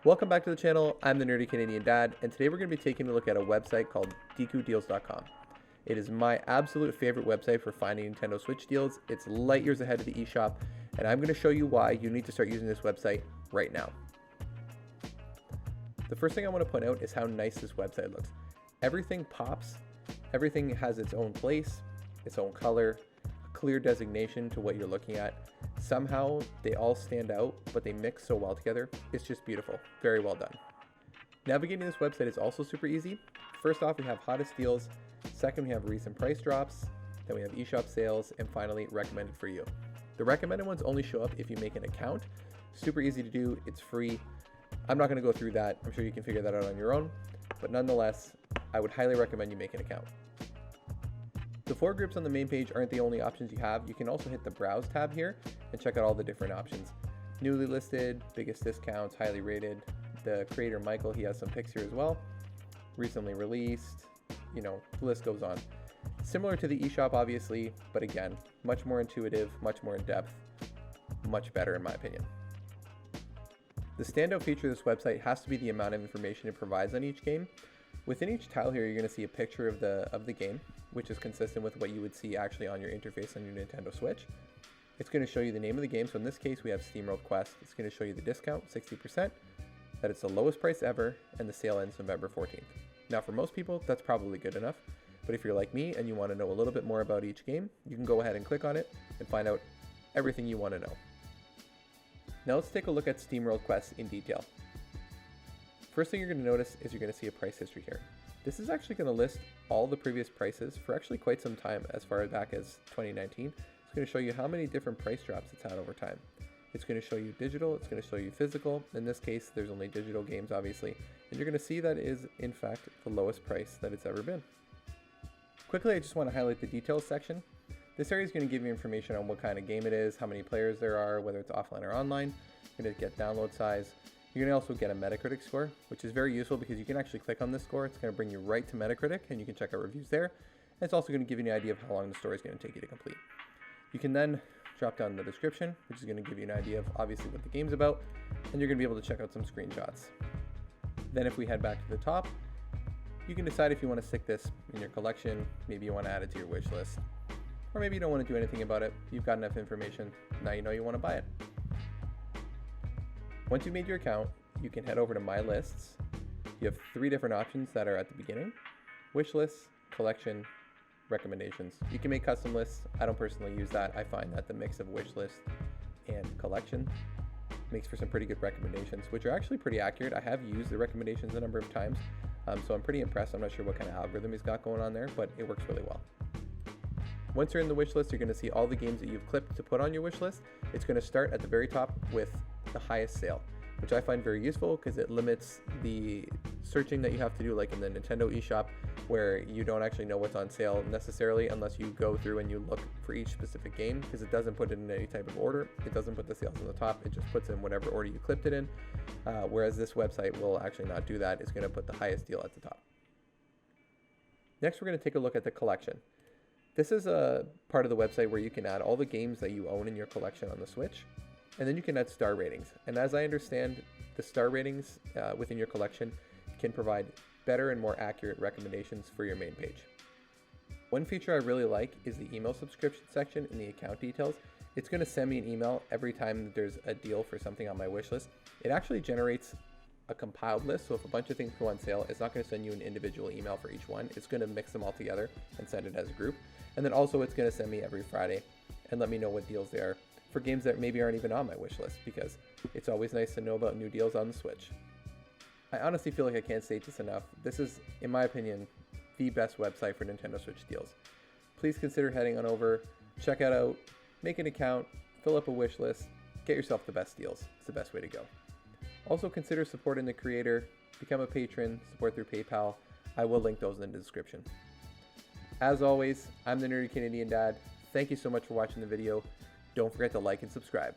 Welcome back to the channel. I'm the Nerdy Canadian Dad, and today we're going to be taking a look at a website called DQDeals.com. It is my absolute favorite website for finding Nintendo Switch deals. It's light years ahead of the eShop, and I'm going to show you why you need to start using this website right now. The first thing I want to point out is how nice this website looks. Everything pops, everything has its own place, its own color, a clear designation to what you're looking at. Somehow they all stand out, but they mix so well together. It's just beautiful. Very well done. Navigating this website is also super easy. First off, we have hottest deals. Second, we have recent price drops. Then we have eShop sales, and finally, recommended for you. The recommended ones only show up if you make an account. Super easy to do. It's free. I'm not going to go through that. I'm sure you can figure that out on your own. But nonetheless, I would highly recommend you make an account. The 4 groups on the main page aren't the only options you have. You can also hit the Browse tab here and check out all the different options. Newly listed, biggest discounts, highly rated. The creator Michael, he has some picks here as well. Recently released, the list goes on. Similar to the eShop, obviously, but again, much more intuitive, much more in depth, much better in my opinion. The standout feature of this website has to be the amount of information it provides on each game. Within each tile here, you're going to see a picture of the game, which is consistent with what you would see actually on your interface on your Nintendo Switch. It's going to show you the name of the game. So in this case, we have SteamWorld Quest. It's going to show you the discount, 60%, that it's the lowest price ever, and the sale ends November 14th. Now, for most people, that's probably good enough. But if you're like me and you want to know a little bit more about each game, you can go ahead and click on it and find out everything you want to know. Now let's take a look at SteamWorld Quest in detail. First thing you're going to notice is you're going to see a price history here. This is actually going to list all the previous prices for actually quite some time, as far back as 2019. It's going to show you how many different price drops it's had over time. It's going to show you digital, it's going to show you physical. In this case, there's only digital games, obviously. And you're going to see that it is, in fact, the lowest price that it's ever been. Quickly, I just want to highlight the details section. This area is going to give you information on what kind of game it is, how many players there are, whether it's offline or online. You're going to get download size. You're going to also get a Metacritic score, which is very useful because you can actually click on this score. It's going to bring you right to Metacritic, and you can check out reviews there. And it's also going to give you an idea of how long the story is going to take you to complete. You can then drop down the description, which is going to give you an idea of obviously what the game's about, and you're going to be able to check out some screenshots. Then if we head back to the top, you can decide if you want to stick this in your collection. Maybe you want to add it to your wish list, or maybe you don't want to do anything about it. You've got enough information. Now you know you want to buy it. Once you've made your account, you can head over to My Lists. You have 3 different options that are at the beginning: wish lists, collection, recommendations. You can make custom lists. I don't personally use that. I find that the mix of wish list and collection makes for some pretty good recommendations, which are actually pretty accurate. I have used the recommendations a number of times, so I'm pretty impressed. I'm not sure what kind of algorithm he's got going on there, but it works really well. Once you're in the wish list, you're going to see all the games that you've clipped to put on your wish list. It's going to start at the very top with the highest sale, which I find very useful because it limits the searching that you have to do, like in the Nintendo eShop, where you don't actually know what's on sale necessarily unless you go through and you look for each specific game, because it doesn't put it in any type of order. It doesn't put the sales on the top. It just puts in whatever order you clipped it in, whereas this website will actually not do that. It's going to put the highest deal at the top. Next, we're going to take a look at the collection. This is a part of the website where you can add all the games that you own in your collection on the Switch, and then you can add star ratings. And as I understand, the star ratings within your collection can provide better and more accurate recommendations for your main page. One feature I really like is the email subscription section in the account details. It's going to send me an email every time that there's a deal for something on my wish list. It actually generates a compiled list, so if a bunch of things go on sale, it's not going to send you an individual email for each one. It's going to mix them all together and send it as a group. And then also it's going to send me every Friday and let me know what deals there are for games that maybe aren't even on my wish list, because it's always nice to know about new deals on the Switch. I honestly feel like I can't state this enough. This is, in my opinion, the best website for Nintendo Switch deals. Please consider heading on over, check it out, make an account, fill up a wish list, get yourself the best deals. It's the best way to go. Also consider supporting the creator, become a patron, support through PayPal. I will link those in the description. As always, I'm the Nerdy Canadian Dad. Thank you so much for watching the video. Don't forget to like and subscribe.